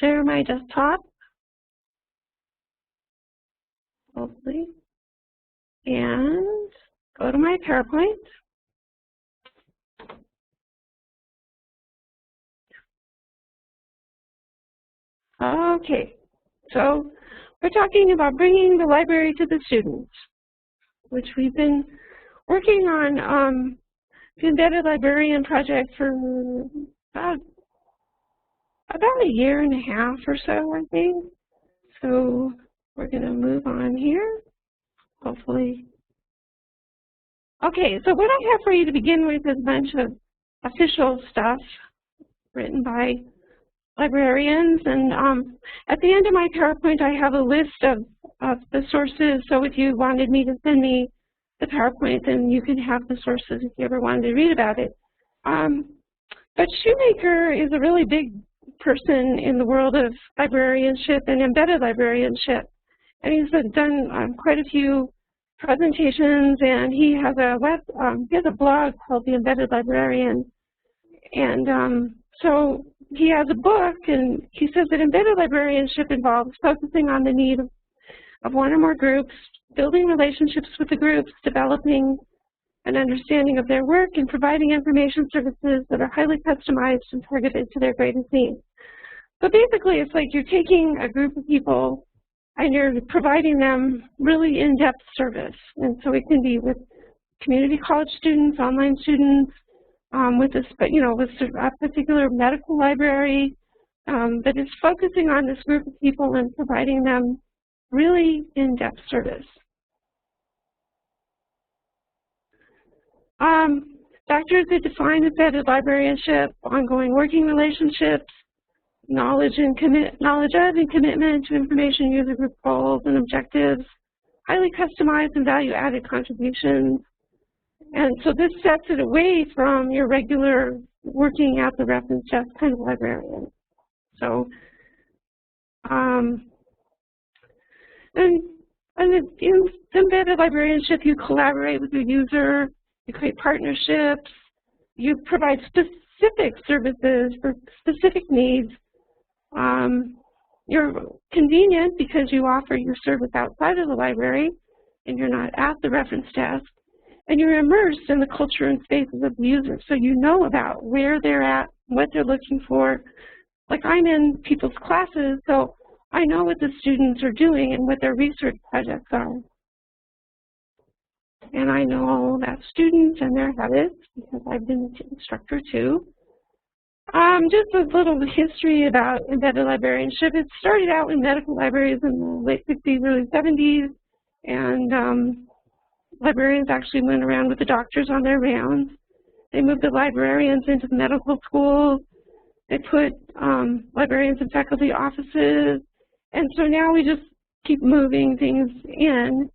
share my desktop, hopefully, and go to my PowerPoint. Okay, so we're talking about bringing the library to the students, which we've been working on the Embedded Librarian project for about a year and a half or so, I think. So we're going to move on here, hopefully. Okay, so what I have for you to begin with is a bunch of official stuff written by librarians, and at the end of my PowerPoint I have a list of the sources, so if you wanted me to send me the PowerPoint, then you can have the sources if you ever wanted to read about it. But Shoemaker is a really big person in the world of librarianship and embedded librarianship, and he's done quite a few presentations, and he has a blog called The Embedded Librarian, and so he has a book, and he says that embedded librarianship involves focusing on the need of one or more groups, building relationships with the groups, developing an understanding of their work, and providing information services that are highly customized and targeted to their greatest needs. So basically, it's like you're taking a group of people and you're providing them really in-depth service. And so it can be with community college students, online students, with a particular medical library that is focusing on this group of people and providing them really in-depth service. Factors that define embedded librarianship: ongoing working relationships, knowledge of and commitment to information user group goals and objectives, highly customized and value-added contributions. And so this sets it away from your regular working at the reference desk kind of librarian. So, and in embedded librarianship, you collaborate with your user, you create partnerships, you provide specific services for specific needs. You're convenient because you offer your service outside of the library and you're not at the reference desk. And you're immersed in the culture and spaces of the user, so you know about where they're at, what they're looking for. Like, I'm in people's classes, so I know what the students are doing and what their research projects are. And I know all about students and their habits because I've been an instructor too. Just a little history about embedded librarianship. It started out in medical libraries in the late 60s, early 70s, and librarians actually went around with the doctors on their rounds. They moved the librarians into the medical schools. They put librarians in faculty offices. And so now we just keep moving things in.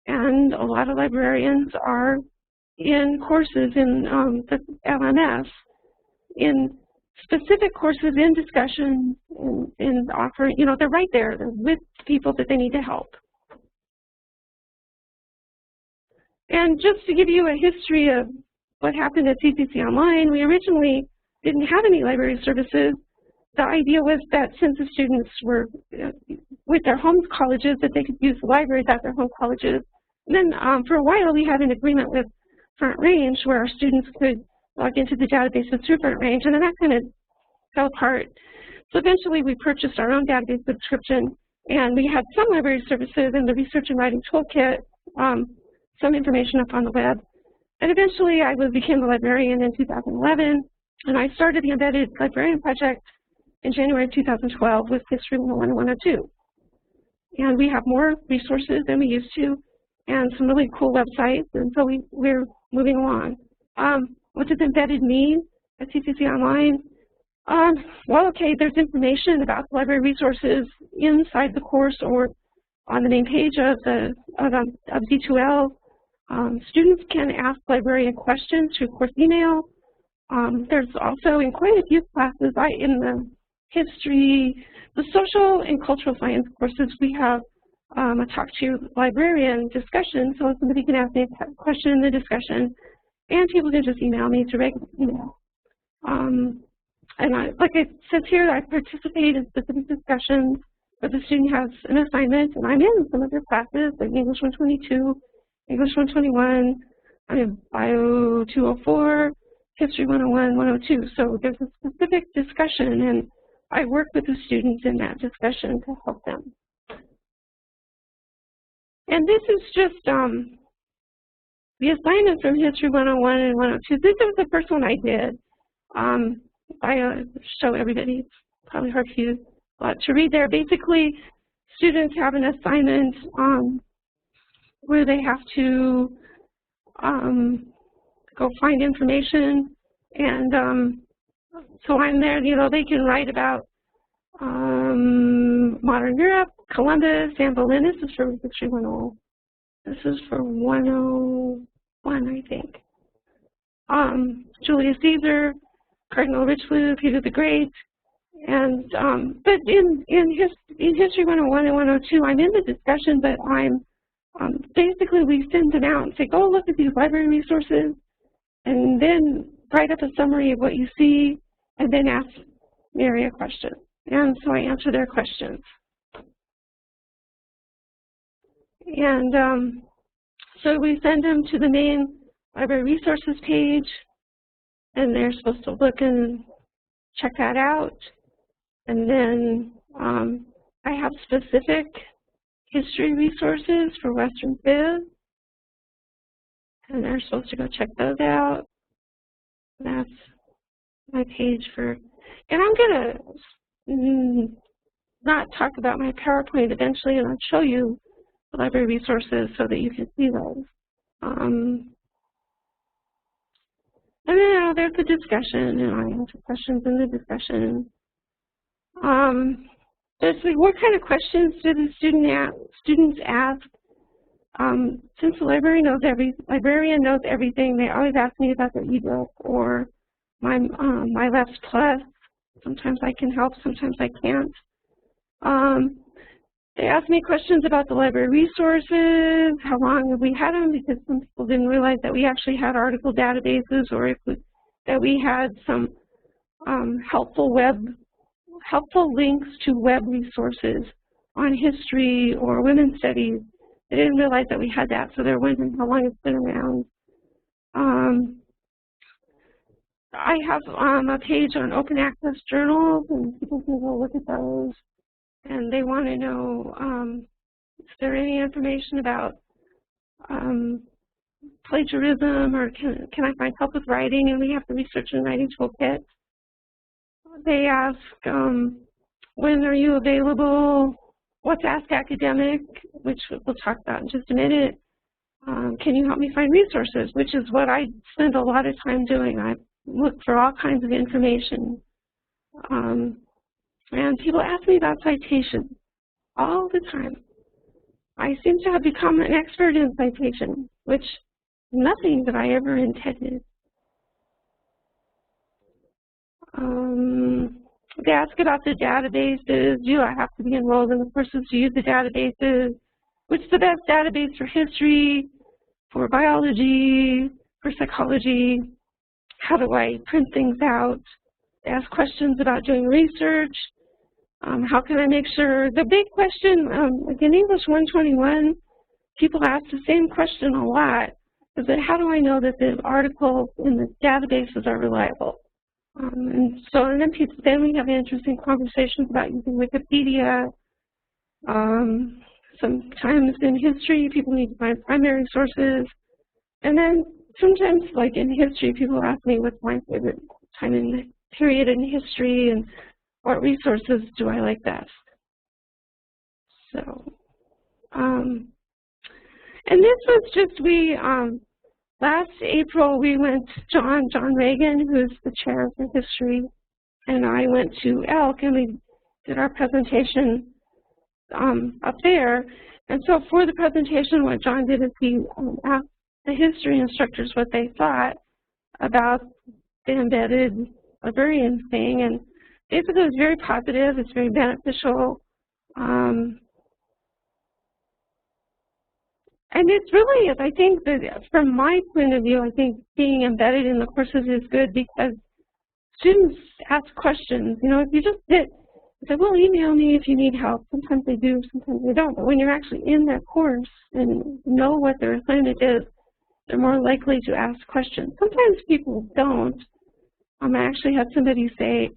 And a lot of librarians are in courses in the LMS, in specific courses in discussion, in offering, they're right there. They're with people that they need to help. And just to give you a history of what happened at CPC Online, we originally didn't have any library services. The idea was that since the students were with their home colleges, that they could use the libraries at their home colleges. And then for a while, we had an agreement with Front Range where our students could log into the databases through Front Range, and then that kind of fell apart. So eventually, we purchased our own database subscription, and we had some library services in the Research and Writing Toolkit, some information up on the web. And eventually, I became a librarian in 2011, and I started the Embedded Librarian Project in January of 2012 with History 101 and 102. And we have more resources than we used to, and some really cool websites, and so we're moving along. What does embedded mean at CPC Online? Well, okay, there's information about the library resources inside the course or on the main page of D2L. Students can ask librarian questions through course email. There's also, in quite a few classes, in the history, the social and cultural science courses, we have a talk to your librarian discussion, so somebody can ask me a question in the discussion, and people can just email me to regular email. like it says here, I participate in specific discussions where the student has an assignment, and I'm in some of their classes, like English 122, English 121, I'm in Bio 204, History 101, 102. So there's a specific discussion, and I work with the students in that discussion to help them. And this is just the assignment from History 101 and 102. This was the first one I did. I show everybody. It's probably hard for you to read there. Basically, students have an assignment where they have to go find information, and so I'm there. You know, they can write about modern Europe, Columbus, Anne Boleyn. This is for History 101. This is for 101, I think. Julius Caesar, Cardinal Richelieu, Peter the Great, and but in History 101 and 102, I'm in the discussion, but I'm basically we send them out and say, go look at these library resources, and then write up a summary of what you see, and then ask Mary a question. And so I answer their questions. And so we send them to the main library resources page, and they're supposed to look and check that out. And then I have specific history resources for Western Civ, and they're supposed to go check those out. That's my page for, and I'm going to not talk about my PowerPoint eventually, and I'll show you the library resources so that you can see those. And then there's the discussion, and I answer questions in the discussion. What kind of questions do the students ask? Since the librarian knows everything, they always ask me about their ebook or my Left Plus. Sometimes I can help, sometimes I can't. They ask me questions about the library resources, how long have we had them, because some people didn't realize that we actually had article databases, or that we had some helpful links to web resources on history or women's studies. They didn't realize that we had that, so they're wondering how long it's been around. I have a page on open access journals, and people can go look at those. And they want to know, is there any information about plagiarism, or can I find help with writing? And we have the research and writing toolkit. They ask, when are you available? What's Ask Academic, which we'll talk about in just a minute. Can you help me find resources, which is what I spend a lot of time doing. I look for all kinds of information. And people ask me about citations all the time. I seem to have become an expert in citation, which is nothing that I ever intended. They ask about the databases. Do I have to be enrolled in the courses to use the databases? Which is the best database for history, for biology, for psychology? How do I print things out? They ask questions about doing research. How can I make sure? The big question, like in English 121, people ask the same question a lot, is that how do I know that the articles in the databases are reliable? And then we have interesting conversations about using Wikipedia. Sometimes in history, people need to find primary sources. And then sometimes, like in history, people ask me what's my favorite time in the period in history, and what resources do I like best? So, and this was just, last April we went, John Reagan, who's the chair for history, and I went to ELK, and we did our presentation up there. And so for the presentation, what John did is he asked the history instructors what they thought about the embedded librarian thing, and basically it was very positive, it's very beneficial. And it's really, I think that from my point of view, I think being embedded in the courses is good because students ask questions. You know, if you just say, well, email me if you need help. Sometimes they do, sometimes they don't. But when you're actually in that course and know what their assignment is, they're more likely to ask questions. Sometimes people don't. I actually had somebody say,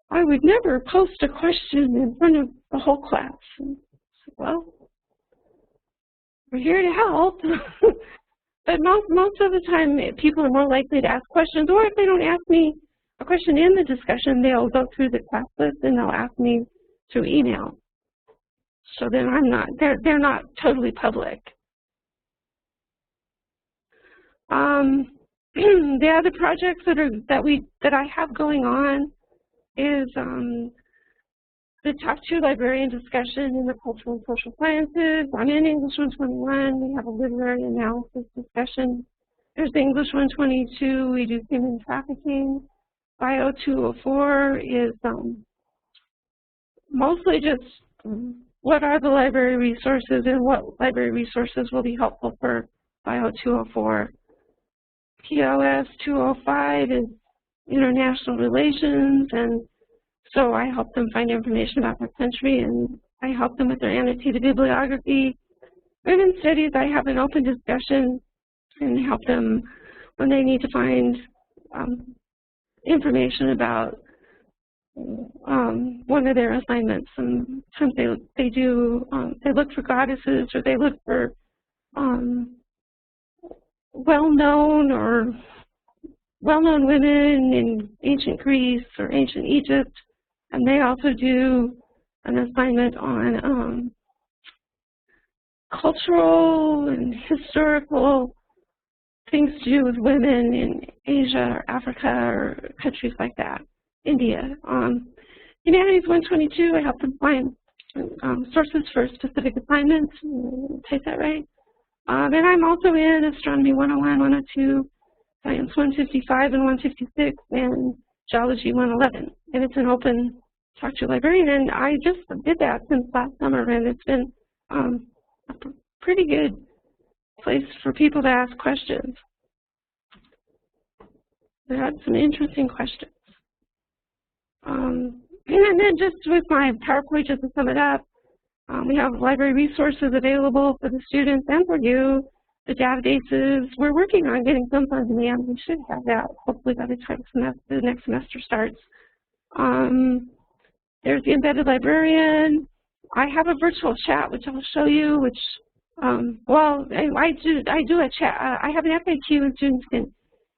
I would never post a question in front of the whole class. And I said, well, we're here to help. But most of the time, people are more likely to ask questions, or if they don't ask me a question in the discussion, they'll go through the class list and they'll ask me through email. So then they're not totally public. The other projects that I have going on is the Talk to Librarian discussion in the Cultural and Social Sciences. I'm in English 121. We have a literary analysis discussion. There's English 122. We do human trafficking. Bio 204 is mostly just what are the library resources and what library resources will be helpful for Bio 204. POS 205 is international relations, and so I help them find information about their country, and I help them with their annotated bibliography. Women's studies, I have an open discussion and help them when they need to find information about one of their assignments. Sometimes they look for goddesses, or they look for well-known women in ancient Greece or ancient Egypt, and they also do an assignment on cultural and historical things to do with women in Asia or Africa or countries like that, India. Humanities 122, I help them find sources for specific assignments. Take that right. And I'm also in Astronomy 101, 102, Science 155 and 156, and Geology 111. And it's an open Talk to Librarian, and I just did that since last summer, and it's been a pretty good place for people to ask questions. They had some interesting questions. And then just with my PowerPoint, just to sum it up, we have library resources available for the students and for you. The databases, we're working on getting some on demand. We should have that hopefully by the time the next semester starts. There's the embedded librarian. I have a virtual chat, which I'll show you, which, well, I do a chat. I have an FAQ, and students can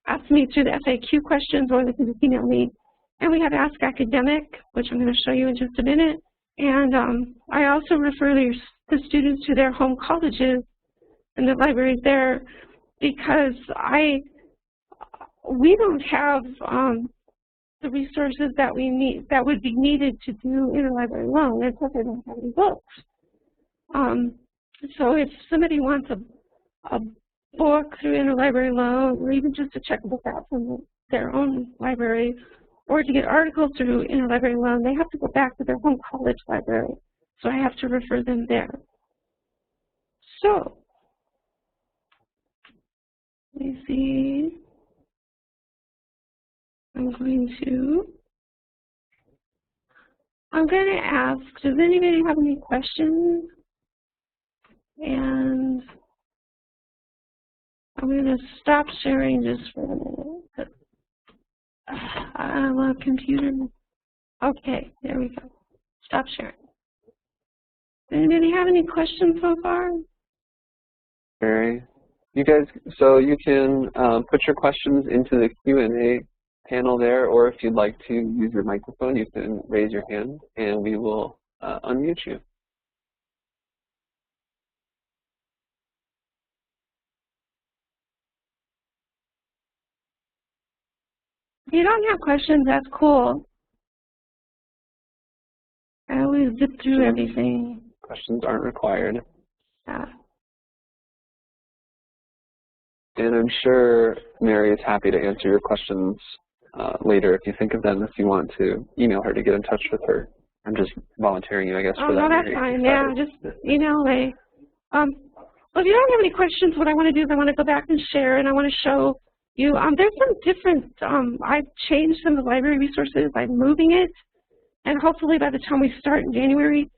ask me through the FAQ questions, or they can just email me. And we have Ask Academic, which I'm going to show you in just a minute. And I also refer the students to their home colleges and the libraries there, because we don't have the resources that we need, that would be needed to do interlibrary loan, and plus they don't have any books. So if somebody wants a book through interlibrary loan, or even just to check a book out from their own library, or to get articles through interlibrary loan, they have to go back to their home college library. So I have to refer them there. So let me see. I'm going to ask, does anybody have any questions? And I'm going to stop sharing just for a minute. I love computers. Okay, there we go. Stop sharing. Anybody have any questions so far? Mary, you guys, so you can put your questions into the Q&A panel there, or if you'd like to use your microphone, you can raise your hand and we will unmute you. If you don't have questions, that's cool. I always zip through everything. Questions aren't required. Yeah. And I'm sure Mary is happy to answer your questions later if you think of them, if you want to email her to get in touch with her. I'm just volunteering you, I guess, for that. Oh, no, that's fine. Yeah, just email me. Well, if you don't have any questions, what I want to do is I want to go back and share, and I want to show There's some different, I've changed some of the library resources. I'm moving it, and hopefully by the time we start in January,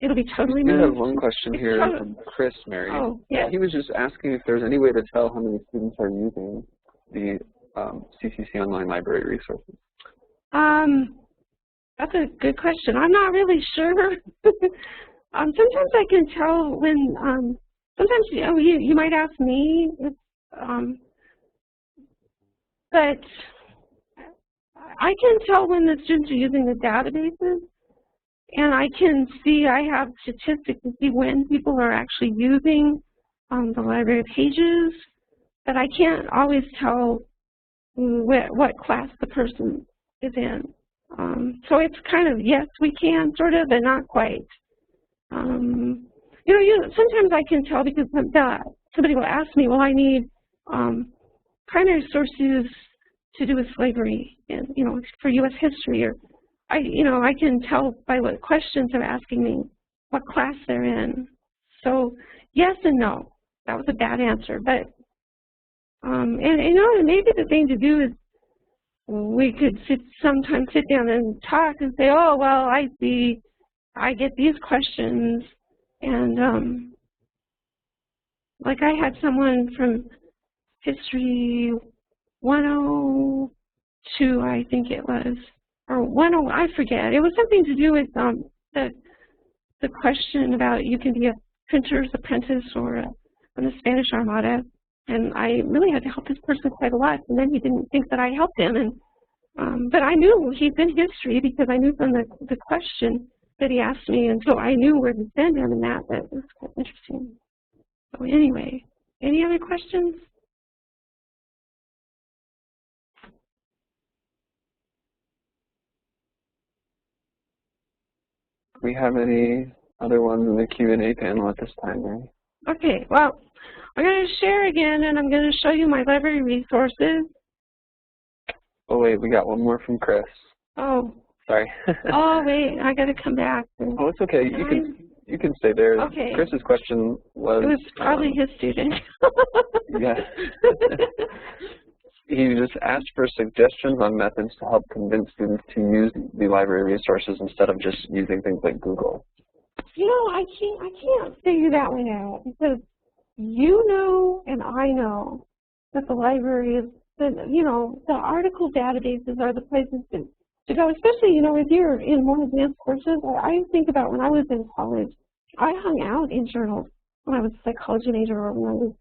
it'll be totally moved. I have one question here from Chris, Mary. Oh, yeah. He was just asking if there's any way to tell how many students are using the CPC Online Library resources. That's a good question. I'm not really sure. Sometimes I can tell when, sometimes you might ask me, if, but I can tell when the students are using the databases, and I can see, I have statistics to see when people are actually using the library pages, but I can't always tell what class the person is in. So it's kind of, yes, we can, sort of, but not quite. Sometimes I can tell because somebody will ask me, well, I need primary sources to do with slavery, and for U.S. history, or I can tell by what questions they're asking me what class they're in. So yes and no. That was a bad answer, but maybe the thing to do is we could sometimes sit down and talk and say, oh well, I see, I get these questions, and like I had someone from History 102, I think it was, or 10, I forget. It was something to do with the question about you can be a printer's apprentice or from the Spanish Armada, and I really had to help this person quite a lot. And then he didn't think that I helped him, and but I knew he's in history because I knew from the question that he asked me, and so I knew where to send him, and that was quite interesting. So anyway, any other questions? Do we have any other ones in the Q&A panel at this time, Mary? Okay, well, I'm going to share again, and I'm going to show you my library resources. Oh, wait, we got one more from Chris. Oh. Sorry. Oh, wait, I got to come back. Oh, it's okay. You can stay there. Okay. Chris's question was... It was probably his student. Yeah. He just asked for suggestions on methods to help convince students to use the library resources instead of just using things like Google. I can't figure that one out because you know and I know that the library is, the article databases are the places to go, especially, if you're in more advanced courses. I think about when I was in college, I hung out in journals when I was a psychology major or when I was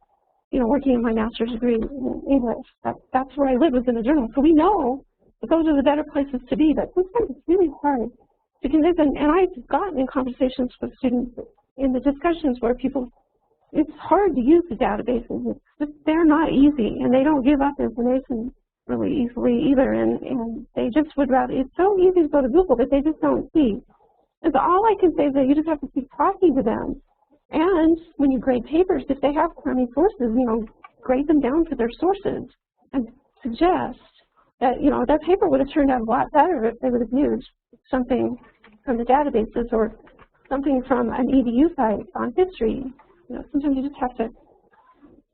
working on my master's degree in English. That's where I lived, was in a journal. So we know that those are the better places to be, but sometimes it's really hard to convince them. And I've gotten in conversations with students in the discussions where it's hard to use the databases. They're not easy, and they don't give up information really easily either, and they just would rather, it's so easy to go to Google, but they just don't see. And so all I can say is that you just have to keep talking to them. And when you grade papers, if they have primary sources, grade them down to their sources and suggest that, that paper would have turned out a lot better if they would have used something from the databases or something from an EDU site on history. Sometimes you just have to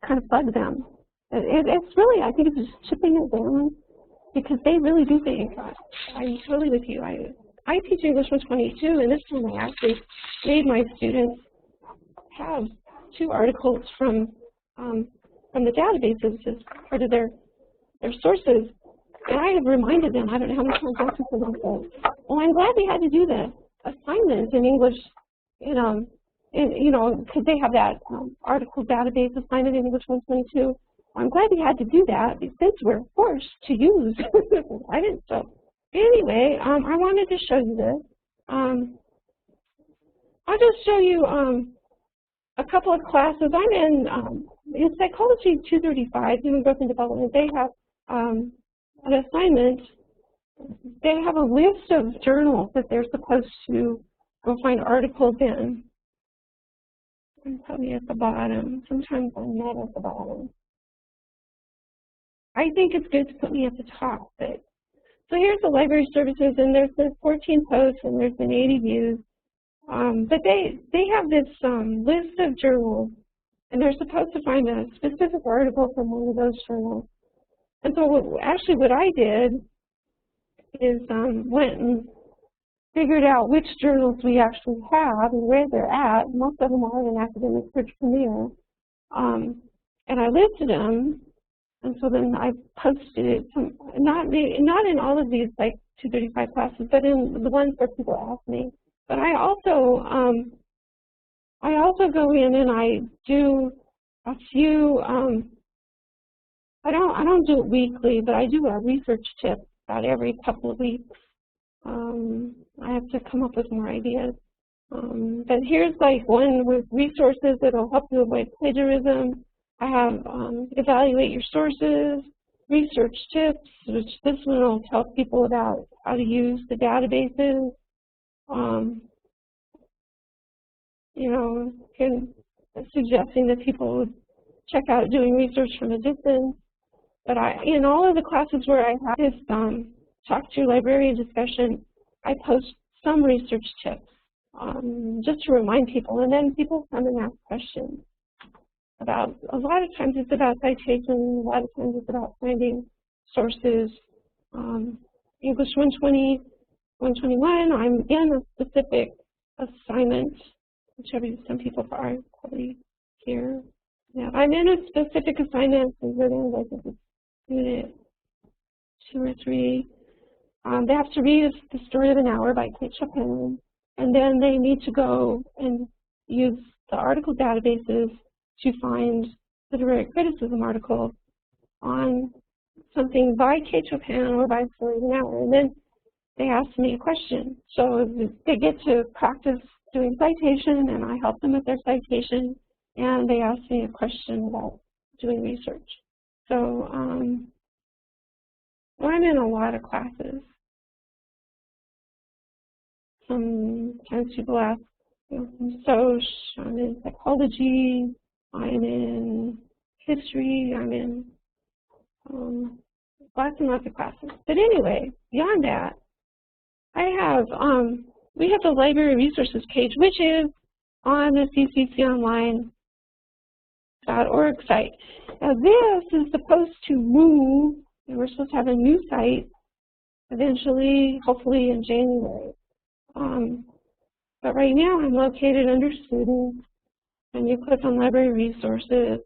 kind of bug them. It's really, I think it's just chipping it down because they really do think, I'm totally with you. I teach English 122, and this time I actually made my students have 2 articles from the databases as part of their sources, and I have reminded them, I don't know how many times I've said that. Well, I'm glad they had to do the assignment in English, because they have that article database assignment in English 122. I'm glad they had to do that since we're forced to use. I didn't. So anyway, I wanted to show you this. I'll just show you a couple of classes. I'm in Psychology 235, Human Growth and Development. They have an assignment. They have a list of journals that they're supposed to go find articles in. I'm probably at the bottom. Sometimes I'm not at the bottom. I think it's good to put me at the top. But so here's the library services, and there's been 14 posts, and there's been 80 views. But they have this list of journals, and they're supposed to find a specific article from one of those journals. And so actually what I did is went and figured out which journals we actually have and where they're at. Most of them are in Academic Search Premier. And I listed them, and so then I posted it, not in all of these like 235 classes, but in the ones where people ask me. But I also go in and I do a few. I don't do it weekly, but I do a research tip about every couple of weeks. I have to come up with more ideas. But here's like one with resources that will help you avoid plagiarism. I have evaluate your sources, research tips, which this one will tell people about how to use the databases. You know, suggesting that people would check out doing research from a distance. But in all of the classes where I have this talk to your librarian discussion, I post some research tips just to remind people, and then people come and ask questions about, a lot of times it's about citation, a lot of times it's about finding sources. English 120, 121, I'm in a specific assignment, which some people are probably here. Yeah, I'm in a specific assignment, I think it's unit 2 or 3. They have to read The Story of an Hour by Kate Chopin, and then they need to go and use the article databases to find literary criticism articles on something by Kate Chopin or by Story of an Hour. And then they ask me a question. So they get to practice doing citation, and I help them with their citation, and they ask me a question about doing research. So I'm in a lot of classes. Sometimes people ask, I'm in psychology, I'm in history, I'm in lots and lots of classes. But anyway, beyond that, we have the library resources page, which is on the ccconline.org site. Now this is supposed to move, and we're supposed to have a new site eventually, hopefully in January. But right now I'm located under students, and you click on library resources,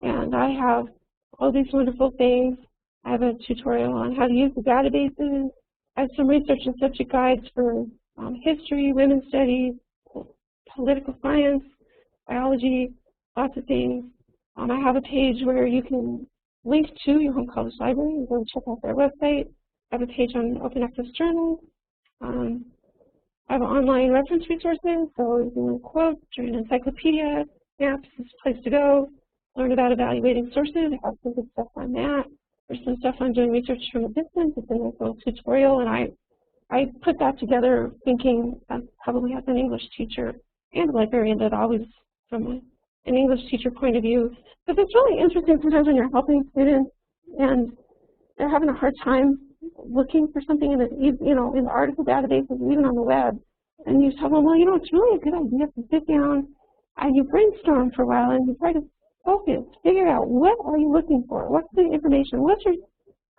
and I have all these wonderful things. I have a tutorial on how to use the databases. I have some research and subject guides for history, women's studies, political science, biology, lots of things. I have a page where you can link to your home college library and go and check out their website. I have a page on open access journals. I have online reference resources, so if you want quotes or an encyclopedia, maps is a place to go. Learn about evaluating sources. I have some good stuff on that. There's some stuff on doing research from a distance. It's a nice little tutorial, and I put that together thinking probably as an English teacher and a librarian, but always from an English teacher point of view. Because it's really interesting sometimes when you're helping students and they're having a hard time looking for something in the, in the article databases, even on the web, and you tell them, well, it's really a good idea to sit down and you brainstorm for a while and you try to focus, figure out what are you looking for, what's the information, what's your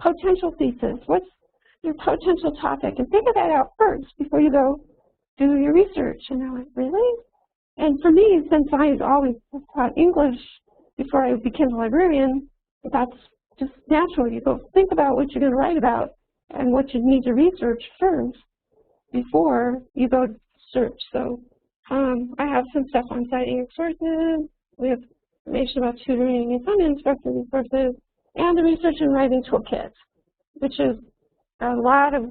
potential thesis, what's your potential topic, and figure that out first before you go do your research. And they're like, really? And for me, since I always taught English before I became a librarian, that's just natural. You go think about what you're going to write about and what you need to research first before you go search. So I have some stuff on citing your sources. We have information about tutoring and some instructor resources, and the research and writing toolkit, which is a lot of,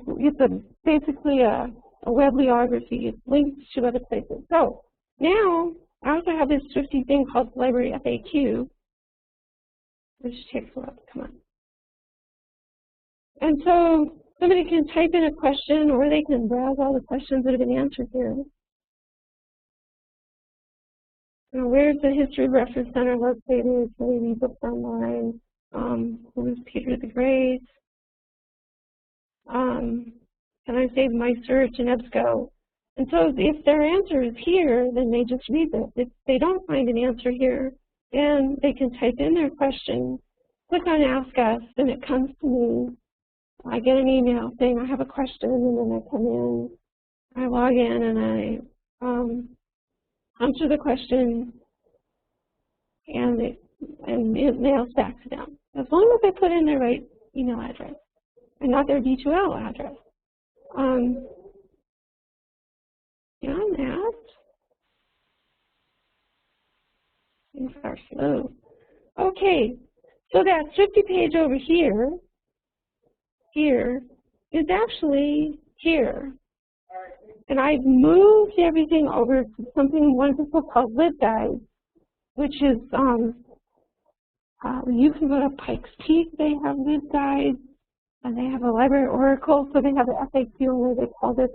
basically a web bibliography. It links to other places. So now I also have this Swifty thing called Library FAQ, which takes a while to come on. And so somebody can type in a question, or they can browse all the questions that have been answered here. Now, where's the History Reference Center located? Can we read books online? Who is Peter the Great? Can I save my search in EBSCO? And so if their answer is here, then they just read it. If they don't find an answer here, then they can type in their question, click on Ask Us, and it comes to me. I get an email saying I have a question, and then I come in, I log in, and I answer the question, and it mails back to them. As long as they put in their right email address and not their D2L address. Beyond that, things are slow. Okay, so that 50-page over here is actually here. And I've moved everything over to something wonderful called LibGuide, which is, you can go to Pikes Peak, they have LibGuide, and they have a library oracle, so they have the FAQ, and they call this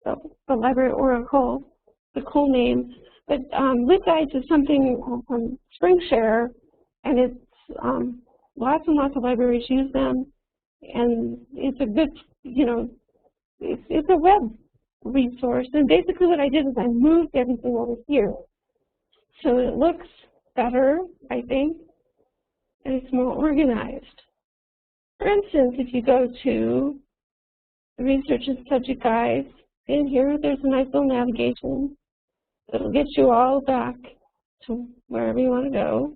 the library oracle, the cool name. But LibGuides is something from SpringShare, and it's lots and lots of libraries use them, and it's a good, it's a web resource. And basically what I did is I moved everything over here, so it looks better, I think, and it's more organized. For instance, if you go to the Research and Subject Guides, in here there's a nice little navigation that'll get you all back to wherever you want to go.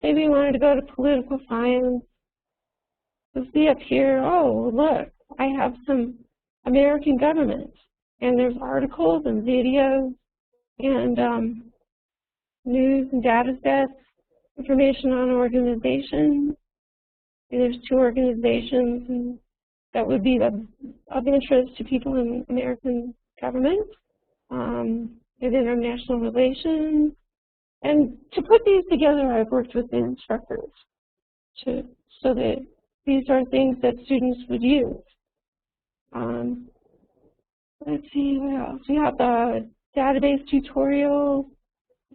Maybe you wanted to go to political science. You'll see up here, oh, look, I have some American government, and there's articles and videos and news and data sets, information on organizations. And there's 2 organizations that would be of interest to people in American government, and international relations. And to put these together, I've worked with the instructors so that these are things that students would use. Let's see what else. We have the database tutorial,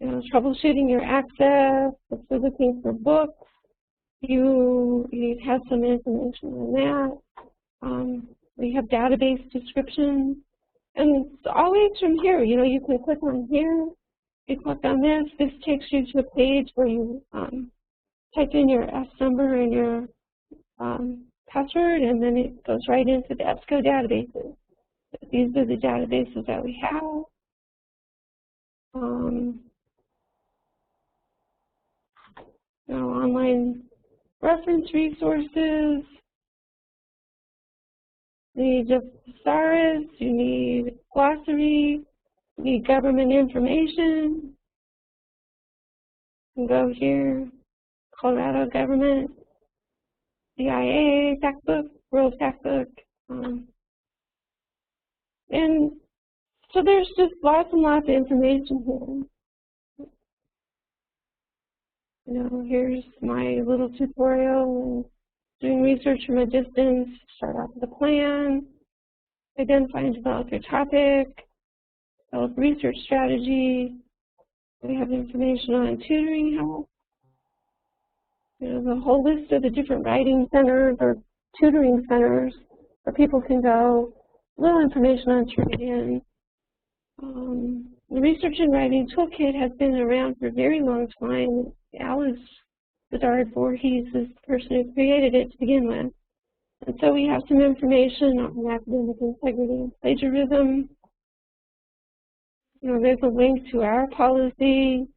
troubleshooting your access, if you're looking for books, you have some information on that. We have database descriptions, and always from here, you can click on here, you click on this takes you to a page where you type in your S number and your password, and then it goes right into the EBSCO databases. These are the databases that we have. Online reference resources. You need just thesaurus, you need glossary, you need government information. You can go here, Colorado government, CIA, Factbook, World Factbook. And so there's just lots and lots of information here. Here's my little tutorial, doing research from a distance, start off with a plan, identify and develop your topic, develop research strategy. We have information on tutoring help. The whole list of the different writing centers or tutoring centers where people can go, little information on Turnitin. The Research and Writing Toolkit has been around for a very long time. Alice Bedard Voorhees is the person who created it to begin with. And so we have some information on academic integrity and plagiarism. There's a link to our policy,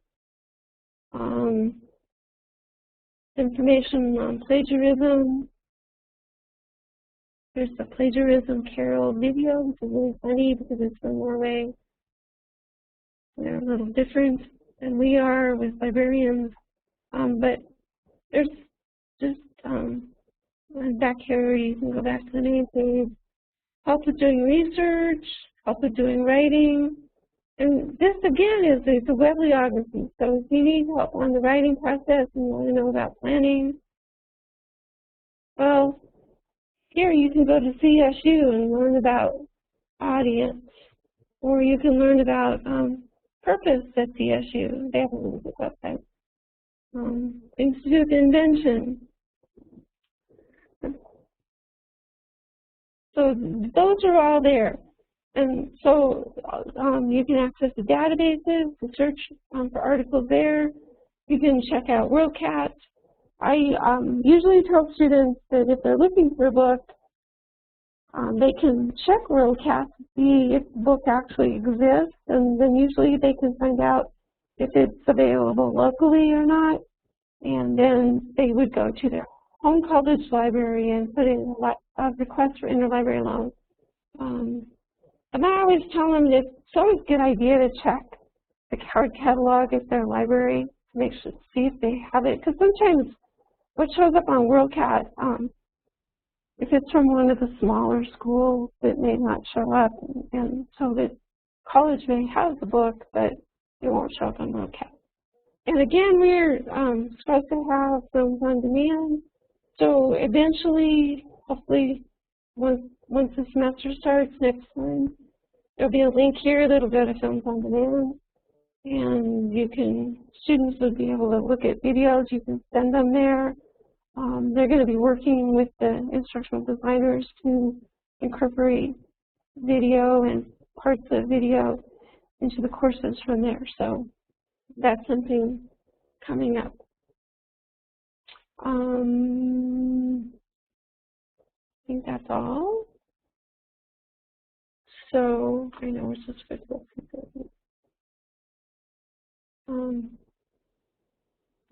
information on plagiarism. There's the Plagiarism Carol video, which is really funny because it's from Norway. They're a little different than we are with librarians, but there's just back here you can go back to the main page. Help with doing research, help with doing writing, and this again is a bibliography. So if you need help on the writing process and you want to know about planning, well, here you can go to CSU and learn about audience, or you can learn about purpose at CSU. They have a really good website. Things to do with invention. So those are all there. And so you can access the databases, to search for articles there. You can check out WorldCat. I usually tell students that if they're looking for a book, they can check WorldCat to see if the book actually exists, and then usually they can find out if it's available locally or not, and then they would go to their home college library and put in a request for interlibrary loan. And I always tell them that it's always a good idea to check the card catalog at their library to make sure, see if they have it, because sometimes what shows up on WorldCat, if it's from one of the smaller schools, it may not show up, and so the college may have the book, but it won't show up on WorldCat. And again, we're supposed to have films on demand, so eventually, hopefully, once the semester starts next time, there'll be a link here that'll go to Films on Demand, and students will be able to look at videos. You can send them there. They're going to be working with the instructional designers to incorporate video and parts of video into the courses from there. So that's something coming up. I think that's all. So I know we're supposed to go to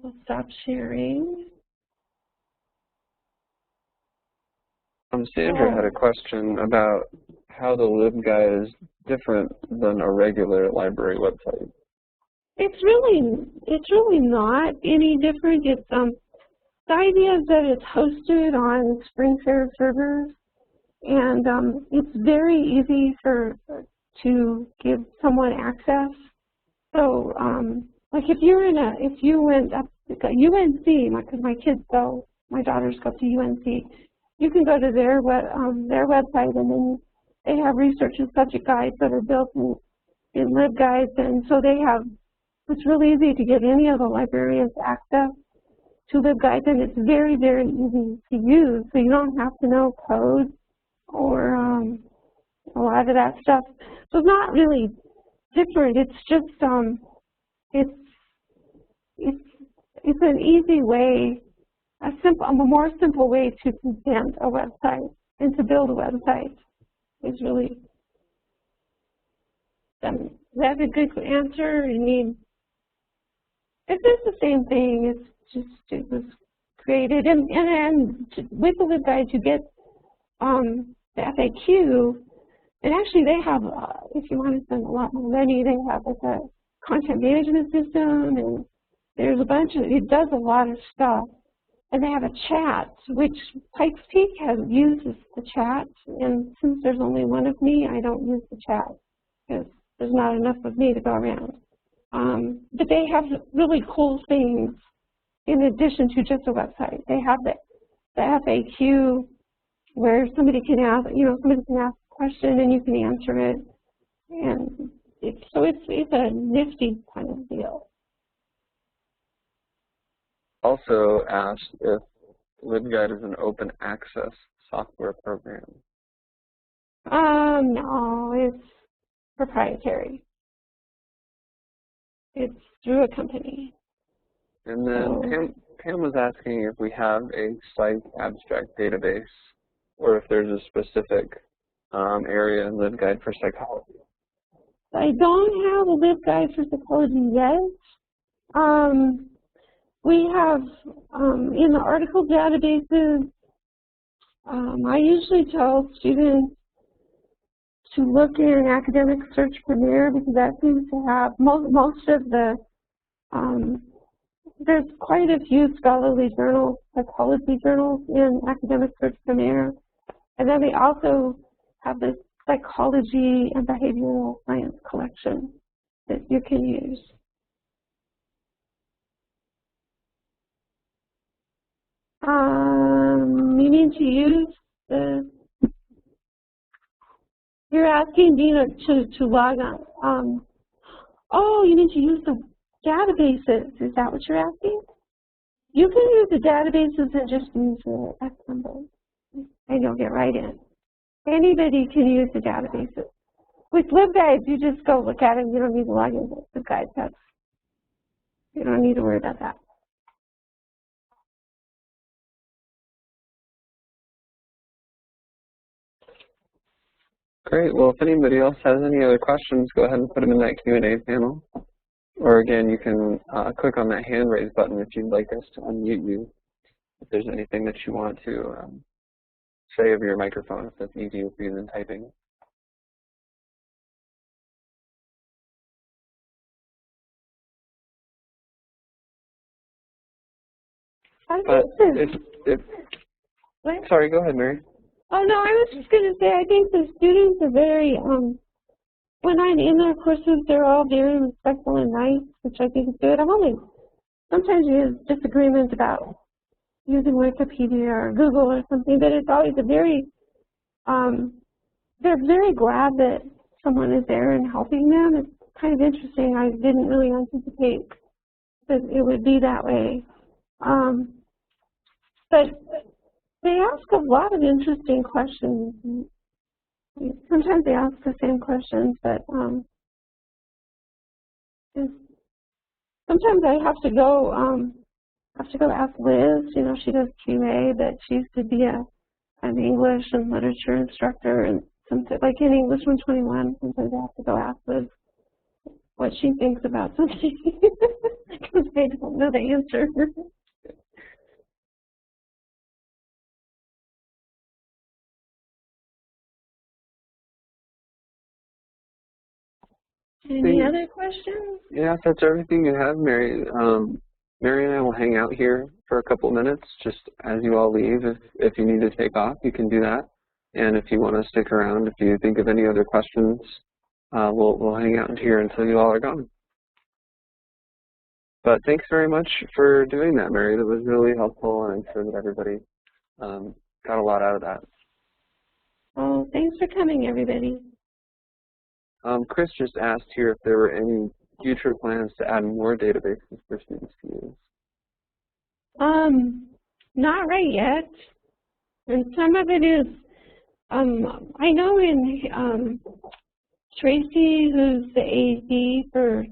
I'll stop sharing. Sandra had a question about how the LibGuide is different than a regular library website. It's really not any different. It's the idea is that it's hosted on Spring Fair servers, and it's very easy to give someone access. So like if you went up to UNC, because my daughters go to UNC. You can go to their website, and then they have research and subject guides that are built in LibGuides, and so it's really easy to get any of the librarians access to LibGuides, and it's very, very easy to use, so you don't have to know code or a lot of that stuff. So it's not really different. It's just it's an easy way. A more simple way to present a website and to build a website is really, that's a good answer. I mean, it's just the same thing. It's just, it was created, and with the LibGuide you get the FAQ, and actually they have, if you want to spend a lot more money, they have like a content management system, and there's a bunch of, it does a lot of stuff. And they have a chat, which Pikes Peak uses the chat, and since there's only one of me, I don't use the chat because there's not enough of me to go around. But they have really cool things in addition to just a website. They have the FAQ where somebody can ask, somebody can ask a question and you can answer it, and so it's a nifty kind of deal. Also asked if LibGuide is an open access software program. No, it's proprietary. It's through a company. And then Pam was asking if we have a psych abstract database or if there's a specific area in LibGuide for psychology. I don't have a LibGuide for psychology yet. We have, in the article databases, I usually tell students to look in Academic Search Premier because that seems to have most of the, there's quite a few scholarly journals, psychology journals in Academic Search Premier. And then they also have the Psychology and Behavioral Science collection that you can use. You need to use you're asking Dina to log on. Oh, you need to use the databases. Is that what you're asking? You can use the databases and just use the X number, and you'll get right in. Anybody can use the databases. With LibGuides, you just go look at it. You don't need to log into LibGuides. You don't need to worry about that. Great. Well, if anybody else has any other questions, go ahead and put them in that Q&A panel. Or again, you can click on that hand raise button if you'd like us to unmute you. If there's anything that you want to say over your microphone, if that's easier for you than typing. But sorry, go ahead, Mary. Oh, no, I was just going to say, I think the students are very, when I'm in their courses, they're all very respectful and nice, which I think is good. Sometimes you have disagreements about using Wikipedia or Google or something, but it's always a very, they're very glad that someone is there and helping them. It's kind of interesting. I didn't really anticipate that it would be that way. But they ask a lot of interesting questions. Sometimes they ask the same questions, but sometimes I have to go ask Liz. You know, she does QA, but she used to be an English and literature instructor, and sometimes, like in English 121, sometimes I have to go ask Liz what she thinks about something because I don't know the answer. Any other questions? Yeah, if that's everything you have, Mary. Mary and I will hang out here for a couple minutes just as you all leave. If you need to take off, you can do that. And if you want to stick around, if you think of any other questions, we'll hang out here until you all are gone. But thanks very much for doing that, Mary. That was really helpful, and I'm sure that everybody got a lot out of that. Oh, thanks for coming, everybody. Chris just asked here if there were any future plans to add more databases for students to use. Not right yet. And some of it is, I know in Tracy, who's the AD for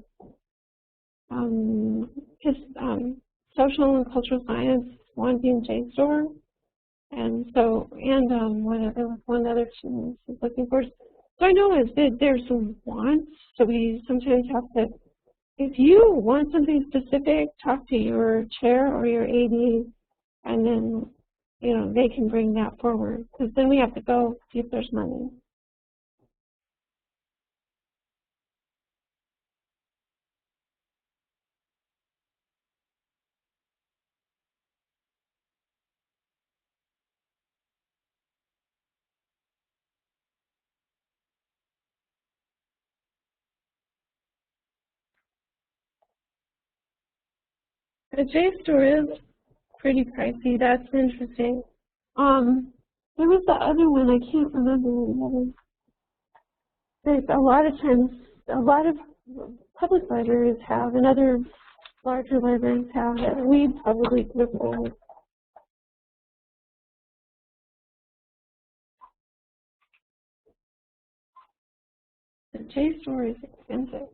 his social and cultural science, wanting JSTOR, and so there was one other student who's looking for. So I know there's some wants. So we sometimes have to, if you want something specific, talk to your chair or your AD, and then they can bring that forward. Because then we have to go see if there's money. The JSTOR is pretty pricey. That's interesting. There was the other one. I can't remember the other. There's a lot of times, a lot of public libraries have, and other larger libraries have, that we probably could afford. The JSTOR is expensive.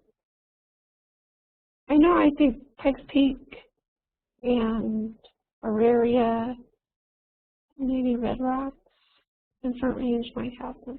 I know, I think Pikes Peak and Auraria, maybe Red Rocks and Front Range might have them.